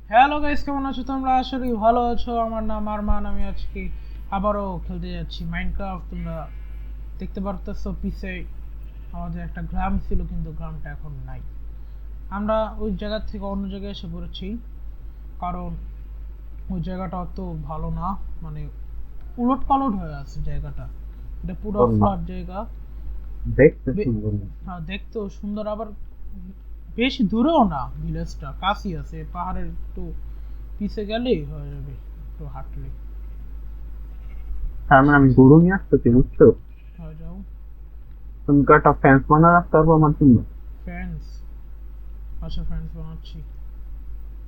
Hello guys, কেমন আছো তোমরা? আসলে ভালো আছো? আমার নাম আরমান। আমি আজকে আবারও খেলতে যাচ্ছি মাইনক্রাফট। তোমরা দেখতে পারতেছো পিছে আমাদের একটা গ্রাম ছিল, কিন্তু গ্রামটা এখন নাই। আমরা ওই জায়গা থেকে অন্য জায়গায় এসে পড়েছি, কারণ ওই জায়গাটা অত ভালো না, মানে উলট পালট হয়ে আছে জায়গাটা। এটা পুরো বললাম ফ্ল্যাট জায়গা। দেখতে বে- সুন্দর না। হ্যাঁ, দেখতেও সুন্দর, আবার বেশি দূরেও না, ভিলেজটা কাছেই আছে। পাহাড়ের একটু পিছে গেলেই হয়ে যাবে, একটু হাঁটলে তার মানে আমি গরু নিয়ে আসতেছি, বুঝছো? হয়ে যাও। তুমি কি একটা ফ্যান্স বানা রাখতে পারবো আমার জন্য? ফ্রেন্ডস, আচ্ছা ফ্রেন্ডস বানাচ্ছি।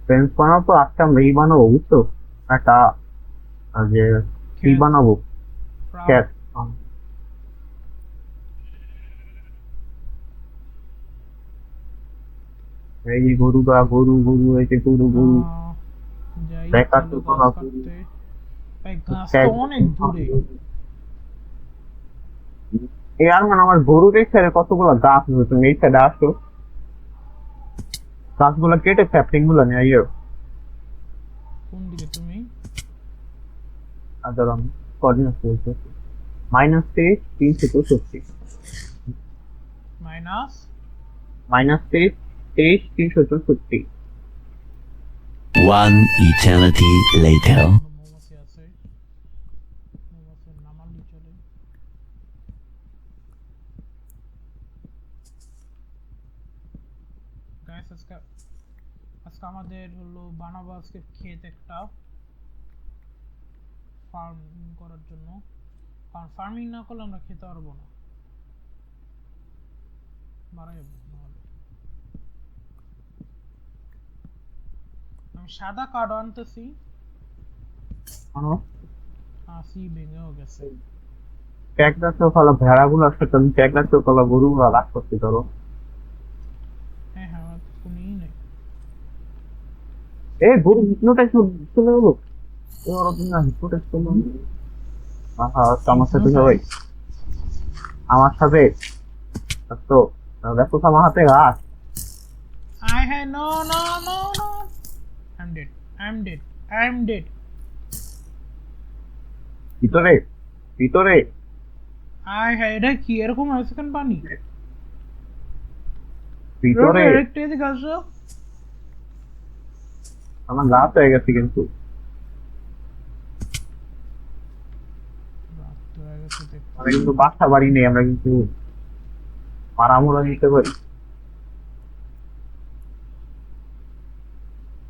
ফ্যান্স বানাবো তো, আজকে আমরা এই বানাবো, বুঝছো? একটা যে কি ক্ষেত, বানাবো, ফার্ম। ক্যাট। এই যে গরু গা গরু গরু, এই যে গরু গরু যাই দেখাচ্ছ তাহলে গাছ তোরা গরু। কাটতে। ভাই গাছ তো ত্যাগ অনেক দূরে। এই আর মানে আমার গরুর এই সাইডে কতগুলো গাছ আছে, তুমি এই সাইডে আসো, গাছগুলো কেটে স্যাপলিং গুলো নিয়ে আইও। কোন দিকে তুমি? আর ধরো আমি কোঅর্ডিনেট বলতেছি, -23 364, মাইনাস -23 364। One eternity later. মৌমাছি আছে, মৌমাছি নামালি চলে। গাইস, আজকে আজকে আমাদের হলো বানাবো আজকে ক্ষেত একটা, ফার্মিং করার জন্য। কারণ ফার্মিং না করলে আমরা খেতে পারবো না, মারা যাবো নাহলে। আমি সাদা কার্ড আনতেছি। আসি ভেঙেও গেছে। ট্যাগটা ভালো, ভেড়াগুলো আছে, তুমি ট্যাগটা ভালো, গরুগুলো রাগ করতে ধরো। হ্যাঁ হ্যাঁ, আমার তো কোনোই নেই। এ গরু হিপনোটাইজ চলে গেলো। এ ওরা তুমি না হিপনোটাইজ করলো। আহা, তো আমার সাথে সবাই, হিপনোটাইজ? আমার সাথে তো দেখো তো আমার হাতে ঘাস। I had no no no no. I'm dead. I'm dead. I'm dead. ভিতরে ভিতরে I had এটা কি এরকম হয়েছে কেন পানি? ভিতরে ডাইরেক্ট এদিকে আসো। আমার গাছ হয়ে গেছে কিন্তু। রাত তো হয়ে গেছে আমরা দেখতেছি। কিন্তু বাসা বাড়ি নেই, আমরা কিন্তু মারামোরা নিতে পারি।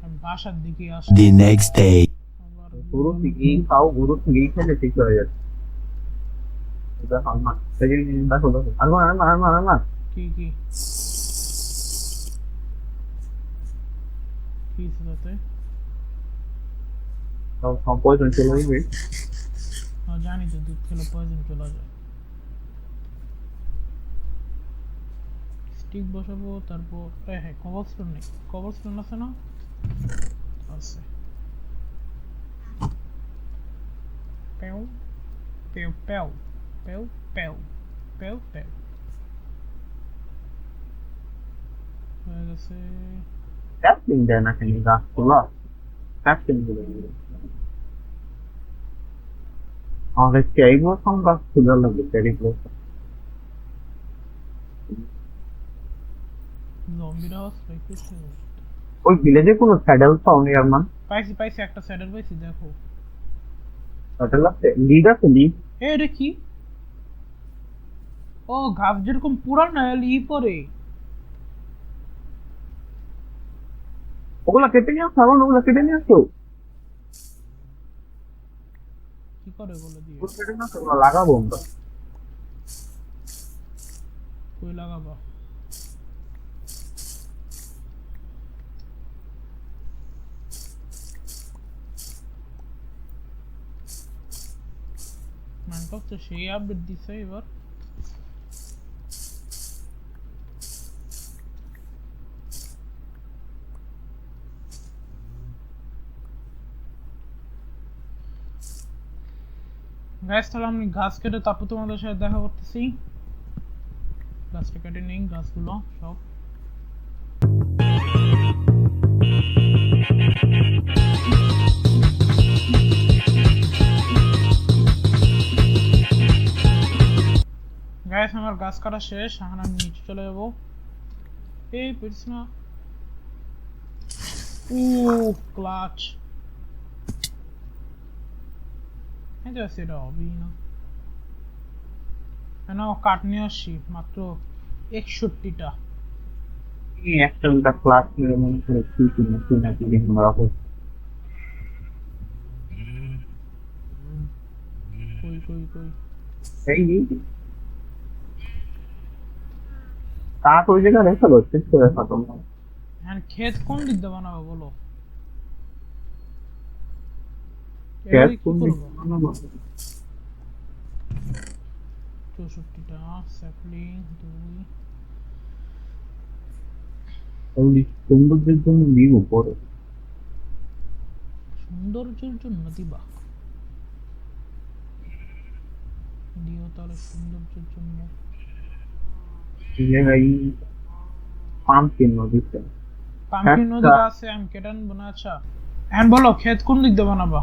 আমি বাসার দিকে The আসতেছি। next day. আবার গরু থেকেই খাও, গরু থেকেই খেলে ঠিক হয়ে যাচ্ছে। দেখো আমার দেখো দেখো, আরমান আরমান আরমান আরমান, কি কি কি সাথে? সব পয়জন চলে যাবে। জানি তো, দুধ খেলে পয়জন চলে যায়। স্টিক বসাবো, তারপর হ্যাঁ কবলস্টোন নেই। কবলস্টোন আছে না? আছে। পেও পেও পেও পেও পেও পেও পেও হয়ে গেছে। ক্যাপ্টিং দেয় না কেন গাছগুলো? ক্যাপ্টিং গুলো আমাদের চেরি ব্লসম গাছ সুন্দর লাগে, চেরি ব্লসম। জম্বির আওয়াজ পাইতেছে। ওই ভিলেজে কোনো স্যাডেল পাও নি আরমান? পাইছি পাইছি, একটা স্যাডেল পাইছি, দেখো। স্যাডেল আছে, লিড আছে, লিড। এটা কি? ও, ঘাস যেরকম পুরানো ই পরে। ওগুলা কেটে নিয়ে আসো, আরমান ওগুলা কেটে নিয়ে আসো। কি করে বলে দিয়ে? ওগুলো কেটে নিয়ে আসো, ওগুলা লাগাবো আমরা। কই লাগাবা? মাইনক্রাফট তো সেই আপডেট দিছে এবার। গাছ, তাহলে আমি ঘাস কেটে তারপর তোমাদের সাথে দেখা করতেছি। গাছটা কেটে নেই, গাছগুলো সব। গাইস আমার গাছ কাটা শেষ, এখন আমি নিচে চলে যাবো। এই পেরিস না। ক্লাচ। এটা সেটা হবেই না। নাও কাঠ নিয়ে আসছি মাত্র 61টা। এই একটা দুটা ক্লাস নিয়ে মনে করে কি না কি দেখুন রাখো। কই কই কই এই কাঠ ওই জায়গায় রেখে লো, ঠিক করে খাতো। এখন ক্ষেত কোন দিক দিয়ে বানাবো বলো? ক্যাশ এবারে কি কোন করবো? দিকে? 64টা স্যাপলিং 2। ওই সৌন্দর্যের জন্য নিব পরে। সৌন্দর্যের জন্য দিবা? দিও তাহলে সৌন্দর্যের জন্য। এই জায়গায় পাম্পকিন নদীতে পাম্পকিন নদী আছে, আমি কেটে আনবো না। আচ্ছা এখন বলো ক্ষেত কোন দিক দিয়ে বানাবা?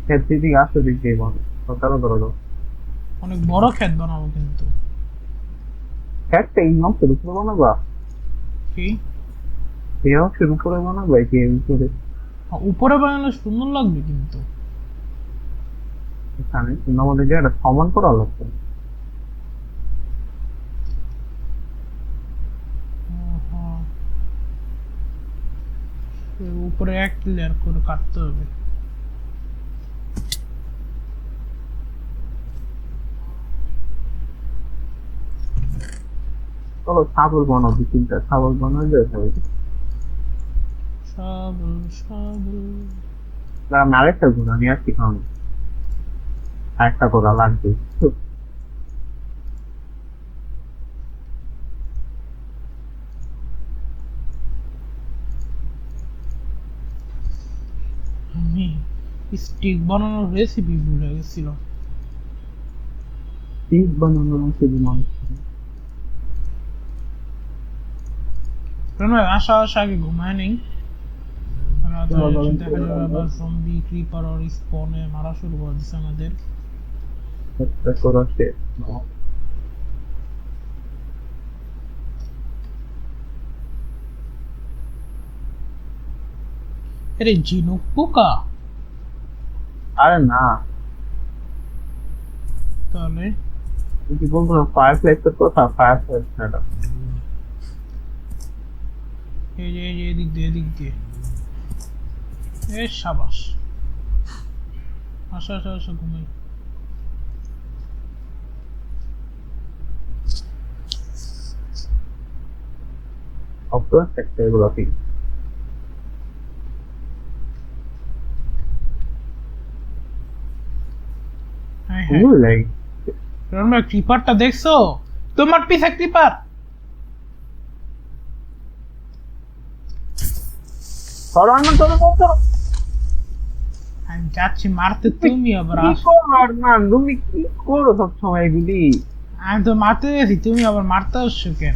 ক্ষেত্রে দিকে আসতে দিক দিয়ে বল ধরো ধরো অনেক বড় ক্ষেত বানাবো কিন্তু। ক্ষেতটা এই অংশের উপরে বানাবা? কি এই অংশের উপরে বানাবা? কি উপরে? উপরে বানালে সুন্দর লাগবে কিন্তু। এখানে আমাদের জায়গাটা সমান করা লাগবে। এর উপরে এক লেয়ার করে কাটতে হবে। চলো ছাগল বানাও, 2-3টা ছাগল বানাও যায় সবাই। শাবল শাবল। আমি আরেকটা ঘোড়া নিয়ে আসছি, কারণ আরেকটা ঘোড়া লাগবে। আমি স্টিক বানানোর রেসিপি ভুলে গেছিলাম। ঠিক বানানো শুধু মানুষ। কেন আশা আশা আগে ঘুমায় নেই। রাত হয়ে যাচ্ছে, দেখা যাবে আবার জম্বি ক্রিপার আর স্পনে মারা শুরু করে দিচ্ছে আমাদের। একটা করা শেষ। আরে ঝিনুক পোকা? আরে না, তাহলে তুই কি বলতো ফায়ার ফ্লাইটের কথা? ফায়ার ফ্লাইট না, এই যে এদিক দিয়ে এদিক দিয়ে। এ সাবাস। আসা আসা আসা ঘুমাই। অফকোর্স একটা এগুলো ঠিক। হ্যাঁ হ্যাঁ, বুঝলাই তোমরা ক্রিপারটা দেখছো? তোমার পিছে ক্রিপার। সরানো চলো বলতো। আমি যাচ্ছি মারতে, তুমি আবার কি আসো। করো আরমান, তুমি কি করো সবসময় এগুলি? আমি তো মারতে গেছি, তুমি আবার মারতে আসছো কেন?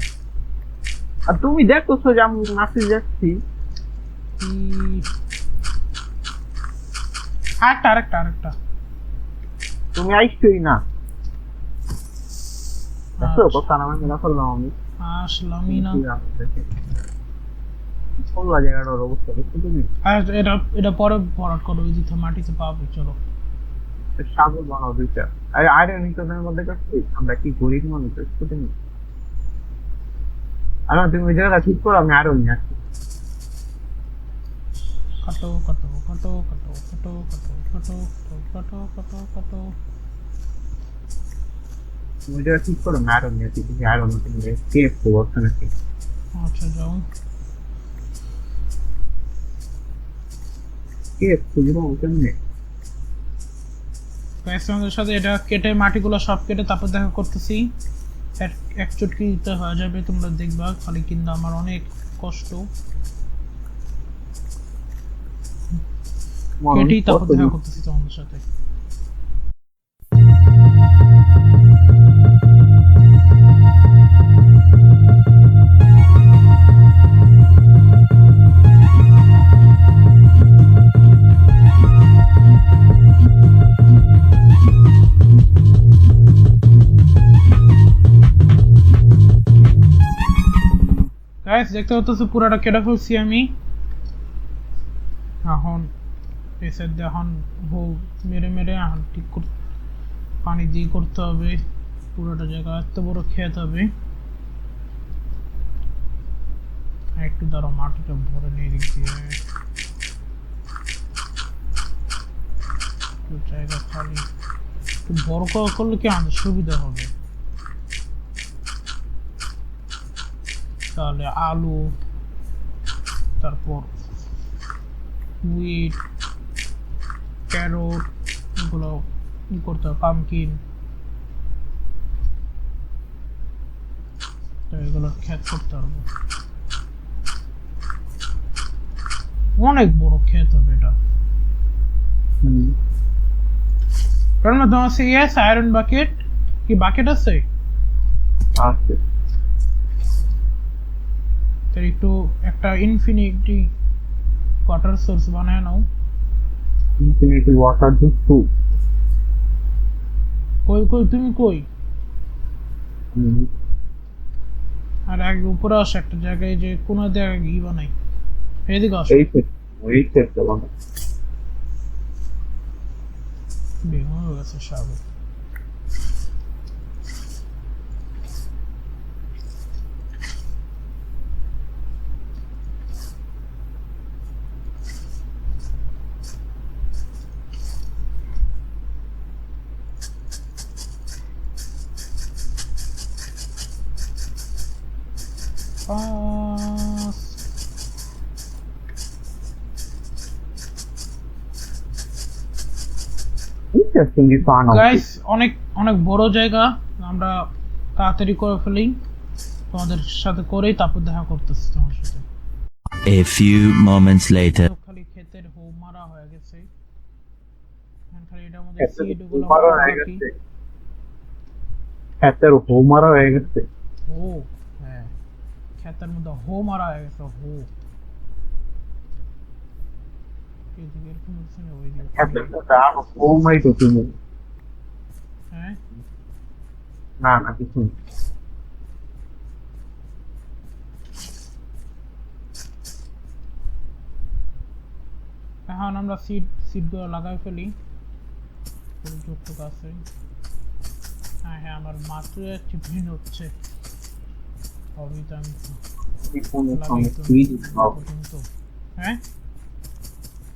আর তুমি দেখছো যে আমি নাচতে যাচ্ছি। আরেকটা আরেকটা আরেকটা। তুমি আইসই না, দেখছো আচ্ছা, কথা না আমি না করলাম। আমি আসলামই না। খোলা জায়গাটার অবস্থা দেখছো তুমি? আর এটা এটা পরে ভরাট করো, ওই দিকে মাটিতে পাবে। চলো সাগর বানাও 2টা। আর আয়রন নিকোনের মধ্যে কাছে আমরা কি গরিব মানুষ, দেখছো তুমি? আর তুমি ওই জায়গাটা ঠিক করো, আমি আয়রন নিয়ে আসছি। কাটো কাটো কাটো কাটো কাটো কাটো কাটো কাটো কাটো কাটো। তুমি ওই জায়গা ঠিক করো, আমি আয়রন নিয়ে আসছি। তুমি আয়রন নিয়ে কেপ করবো নাকি? আচ্ছা যাও। কেপ খুঁজবো কেমনে? গাইস আমাদের সাথে এটা কেটে মাটিগুলো সব কেটে তারপর দেখা করতেছি। এক চুটকি দিতে হয়ে যাবে, তোমরা দেখবা। খালি কিন্তু আমার অনেক কষ্ট। কেটেই তারপর দেখা করতেছি তোমাদের সাথে। গাইস দেখতে পাচ্ছ পুরোটা কেটে ফেলছি আমি এখন এসে এখন বউ মেরে মেরে এখন ঠিক পানি দিয়ে করতে হবে পুরোটা জায়গা এত বড় খেতে হবে একটু ধরো মাটিটা ভরে নিয়ে দিক দিয়ে একটু জায়গা খালি একটু বড় করলে কি আমাদের সুবিধা হবে তাহলে আলু তারপর হুইট ক্যারট এগুলো করতে হবে পামকিন তো এগুলো ক্ষেত করতে হবে অনেক বড় ক্ষেত হবে এটা কারণ তোমার সে আছে আয়রন বাকেট কি বাকেট আছে আছে তো একটু একটা ইনফিনিটি ওয়াটার সোর্স বানায় নাও ইনফিনিটি ওয়াটার জুস টু কই কই তুমি কই আর আগে উপরে আসে একটা জায়গায় যে কোন জায়গায় ঘি বানাই এদিকে আসো এই সেট দেবো বেগুন হয়ে গেছে স্বাভাবিক ইন্টারেস্টিংলি ফান গাইস অনেক অনেক বড় জায়গা আমরা তাড়াতাড়ি করে ফেলি তোমাদের সাথে করেই তারপর দেখা করতেছি তোমার সাথে A few moments later. খালি ক্ষেতের হো মারা হয়ে গেছে এখন খালি এটার মধ্যে সিড গুলো মারা হয়ে গেছে ক্ষেতের হো মারা হয়ে গেছে ও হ্যাঁ ক্ষেতের মধ্যে হো মারা হয়ে গেছে হো এদিকে এরকম হচ্ছে না ওইদিকে ক্ষেতের মধ্যে আর হো মাই তো তুমি হ্যাঁ না না কিছু না। এখন আমরা সিডগুলো লাগাই ফেলি যুক্ত আছে হ্যাঁ হ্যাঁ আমার মাত্র একটু ভিন্ন হচ্ছে অবিতা আমি হ্যাঁ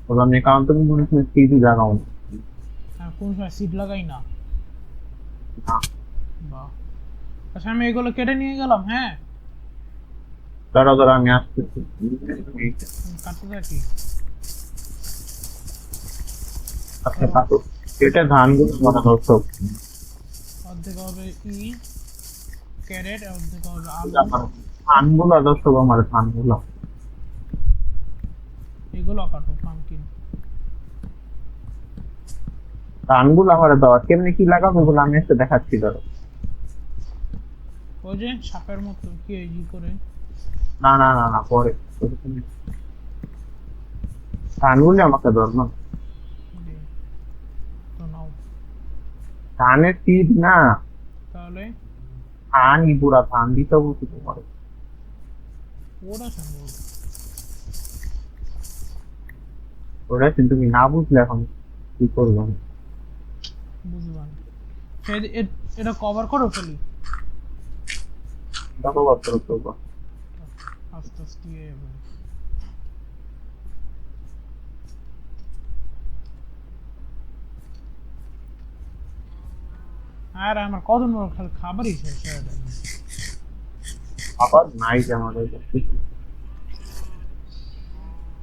আমি কারণ তুমি মনে হয় সিডি লাগাও না হ্যাঁ কোন সময় সিড লাগাই না বাহ আচ্ছা আমি এগুলো কেটে নিয়ে গেলাম হ্যাঁ দাঁড়া দাঁড়া আমি আসতেছি কাটতে থাকি আচ্ছা কাটো এটা ধানগুলো মনে হচ্ছে অর্ধেক হবে ক্যারেট অর্ধেক হবে আলু ধানগুলো দর্শক আমার ধানগুলো এগুলো কাটো পামকিন ধানগুলো আমার দেওয়া কেমনি কি লাগাবো বলে আমি এসে দেখাচ্ছি ধরো ওই যে সাপের মতো কি এই করে না না না না পরে ধানগুলো আমাকে ধর না তো নাও ধানের সিড না তাহলে ধানই পুরা ধান দিতে বলছি তোমার ওটা সম্ভব ওটা কিন্তু তুমি না বুঝলে এখন কি করবো বুঝলাম এটা কভার করে ফেলি দেখো বছর করবো আস্তে আস্তে আর আমার কত খালি খাবারই শেষ হয়ে গেল আবার নাই যে আমাদের কাছে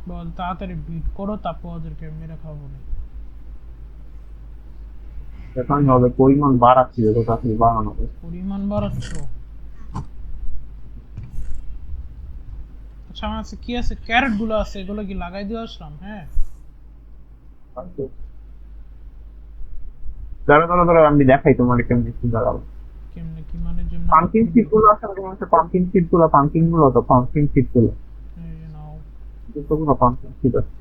বল তাড়াতাড়ি বিট করো তারপর ওদেরকে মেরে খাবো না এখন হবে পরিমাণ বাড়াচ্ছি যত তাড়াতাড়ি বাড়ানো হবে পরিমাণ বাড়াচ্ছ আচ্ছা আমার কাছে কি আছে ক্যারেট গুলো আছে এগুলো কি লাগাই দিয়ে আসলাম হ্যাঁ দাঁড়া দাঁড়া দাঁড়া আমি দেখাই তোমার কেমনি কি দাঁড়াবো কেমনে কি মানে জন্য পাম্পকিন সিড গুলো আছে তোমার কাছে পাম্পকিন গুলো তো পাম্পকিন সিড গুলো এই যে নাও যতগুলো পাম্পকিন সিড আছে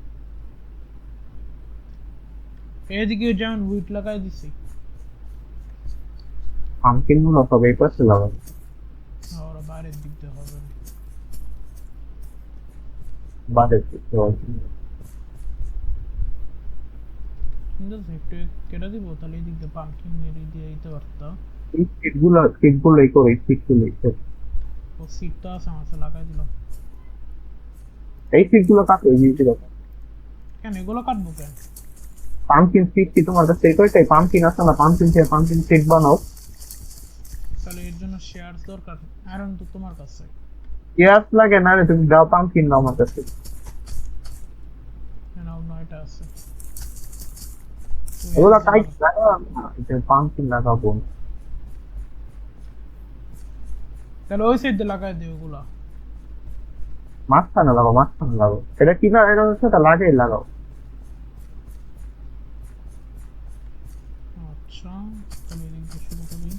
এদিকে যেমন হুইট লাগাই দিছি পাম্পকিন গুলো সব এই পাশে লাগাবো আর বাইরের দিক দিয়ে হবে না বাজে কিন্তু একটু কেটে দিব, তাহলে এই দিক দিয়ে পাম্পকিন দিয়ে দিতে পারতো। এই সিটগুলোই করে সিটগুলোই ও সিট তো আছে আমার কাছে, লাগাই দিলাম। এই সিটগুলো কাকে দিয়েছি কথা কেন এগুলো কাটবো কেন? পাম্পকিন সিট কি তোমার কাছে এই কয়টাই পাম্পকিন আছে না পাম্পকিন সিট বানাও তাহলে এর জন্য শেয়ার দরকার, আয়রন তো তোমার কাছে। গ্যাস লাগে না রে তুমি দাও পাম্পকিন দাও আমার কাছে নাও 9টা আছে। তো ওগুলা এই টাইট যে- লাগাও পাম্পকিন লাগাবো তাহলে ওই সাইড দিয়ে লাগাই দিও ওগুলা। মাঝখানে লাগাও এটা কি না এটা হচ্ছে এটা লাগাও আচ্ছা, তাহলে এদিক দিয়ে শুরু করি।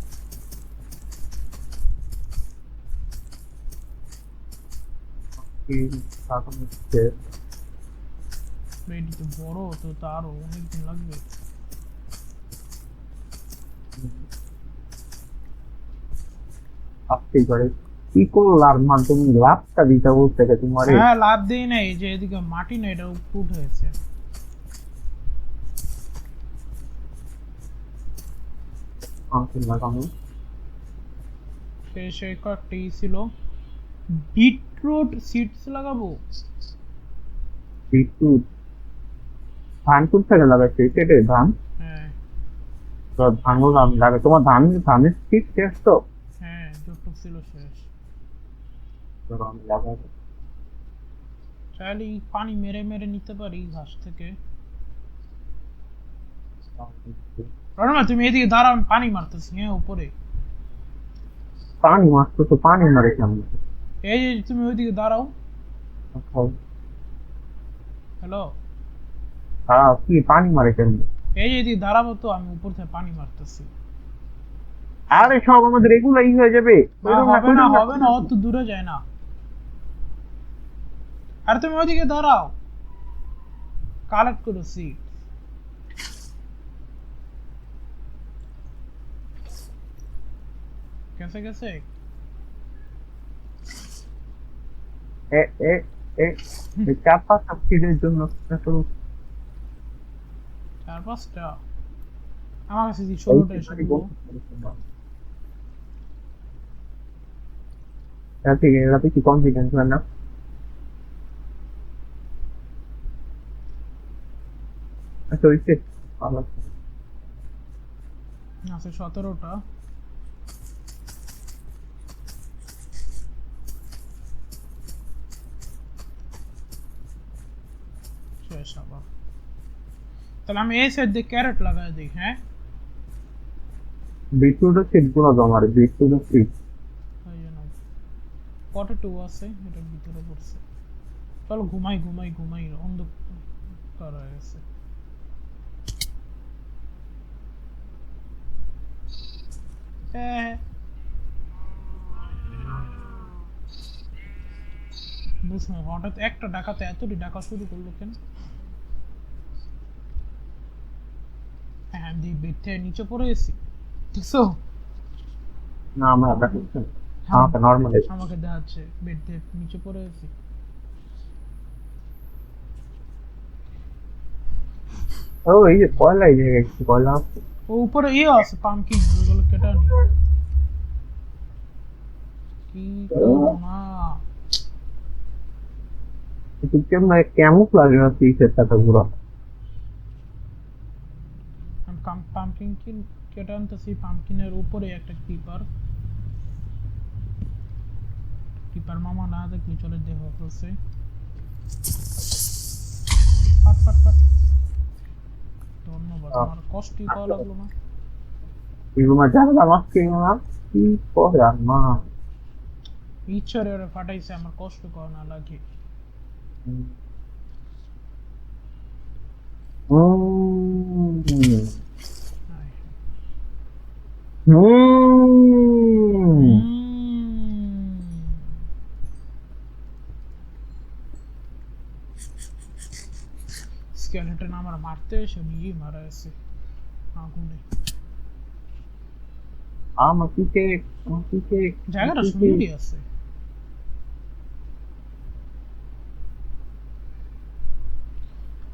এখন হচ্ছে এটি তো বড়, তো আরো অনেকদিন লাগবে। আসতেই পারে কি করলাম না তুমি লাভটা দিতে বলতে তোমার হ্যাঁ, লাভ দেই নাই, যে এদিকে মাটি না, এটা উঠ হয়েছে। পাম্পকিন লাগানো সে কয়েকটা ছিল। বিটরুট সিডস লাগাবো। বিদ্যুৎ ধান কোন থেকে লাগাচ্ছে সেটাই ধান হ্যাঁ তো ধানও নাম লাগে তোমার ধানের শীত শেষ তো হ্যাঁ, যতটুক ছিল শেষ। ধরো আমি লাগাবো চাইলে এই পানি মেরে মেরে নিতে পারি ঘাস থেকে। রণমা, তুমি এদিকে দাঁড়াও, আমি পানি মারতেছি হ্যাঁ উপরে। পানি মারতো তো পানি মারে কেমন এই যে তুমি ওইদিকে দাঁড়াও। হ্যালো, হ্যাঁ কি পানি মারে কেমন এই যে এদিকে দাঁড়াবো, তো আমি উপর থেকে পানি মারতেছি। আরে সব আমাদের এগুলাই হয়ে যাবে হবে না হবে না, অত দূরে যায় না। আর তুমি ওইদিকে দাঁড়াও, কালেক্ট করো সিড। গেছে গেছে। এ এ এ এই চাপা সাবসিডির জন্য এত 4-5টা আমার কাছে, 16টা এসে বলবো। রাতে কি কনফিডেন্স হয় না আচ্ছা ওইছে ভালো আছে 17টা। শেষ আবার। তাহলে আমি এই সাইড দিয়ে ক্যারেট লাগাই দিই। হ্যাঁ, বিটরুটের সিটগুলো জমা রে বিটরুটের সিট ওই জন্য পটেটো আছে, এটার ভিতরে পড়ছে। চলো ঘুমাই ঘুমাই ঘুমাই, অন্ধকার হয়ে গেছে। হ্যাঁ, বুঝলাম হঠাৎ একটা ডাকাতে এতটি ডাকা শুরু করলো কেন। হ্যাঁ, আমি বেড থেকে নিচে পড়ে গেছি, দেখছো? না আমরা আমাকে নর্মাল আমাকে দেখাচ্ছে বেড থেকে নিচে পড়ে গেছি। ও এই যে কয়লা এই জায়গায় একটু কয়লা আছে ও উপরে আছে পাম্পকিন, ওগুলো কেটে নি। কি করো না। কিন্তু কেমন লাগে না পিসের সাথে পুরো আমি পাম্পকিন কেটে আনতেছি। পাম্পকিনের উপরে একটা কিপার মামা না দেখলে চলে দেহ ফেলছে। ফাট ফাট ফাট। ধন্যবাদ, আমার কষ্টই পাওয়া লাগলো না। এগুলো জানা মাস্কে না কি করে আর মা ইচ্ছারে ওরা ফাটাইছে, আমার কষ্ট করা না লাগে। আয়। স্কেলেটন আমার মারতে এসে নিজেই মারা গেছে আগুনে। আমার পিছে জায়গাটা সুন্দরই আছে।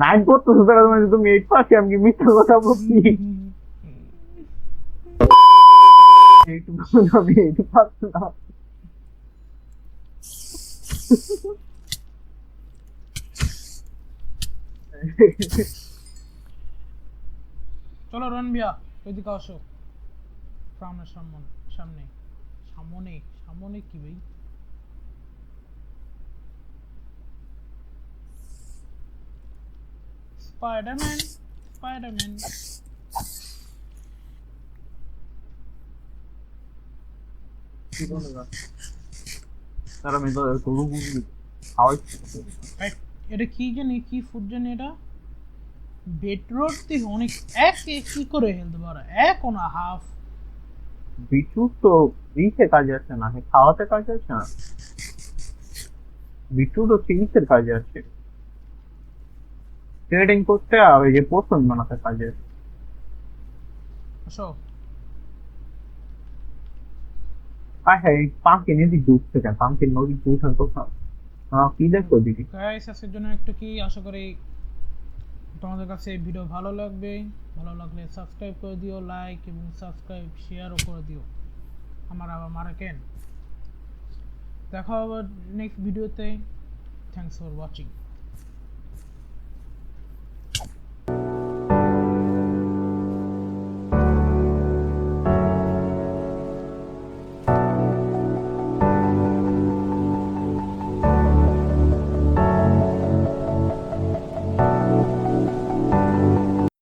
নাইট করতেছো তারা তুমি 8 পাচ্ছি আমি কি মিথ্যা কথা বলছি এইটুকু আমি 8 পাচ্ছিলাম চলো রনবিয়া এদিকে আসো। সামনে সামনে সামনে সামনে সামনে কি ভাই? Spiderman Spiderman. তারা আমি তো গরু গুরু খাওয়াই এই, এটা কি জানি, কি ফুড জানি এটা? বেটরোট থেকে অনেক এক কি করে হেলতে পারে, এক না হাফ? বিটরুট তো ইসে কাজে আসে না খাওয়াতে কাজে আসে না বিটরুট ও চিকিৎসার কাজে আসে ট্রেডিং করতে আর ওই যে পোষণ বানাতে কাজে আসে আসো। আর হ্যাঁ এই পাম্পকিন এদিক ডুবছে কেন পাম্পকিন নদী উঠার কথা কি দেখো দিদি গাইস আজকের জন্য একটু কি, আশা করি তোমাদের কাছে এই ভিডিও ভালো লাগবে। ভালো লাগলে সাবস্ক্রাইব করে দিও, লাইক এবং সাবস্ক্রাইব শেয়ারও করে দিও। আমার আবার মারা কেন। দেখা হবে নেক্সট ভিডিওতে। Thanks for watching.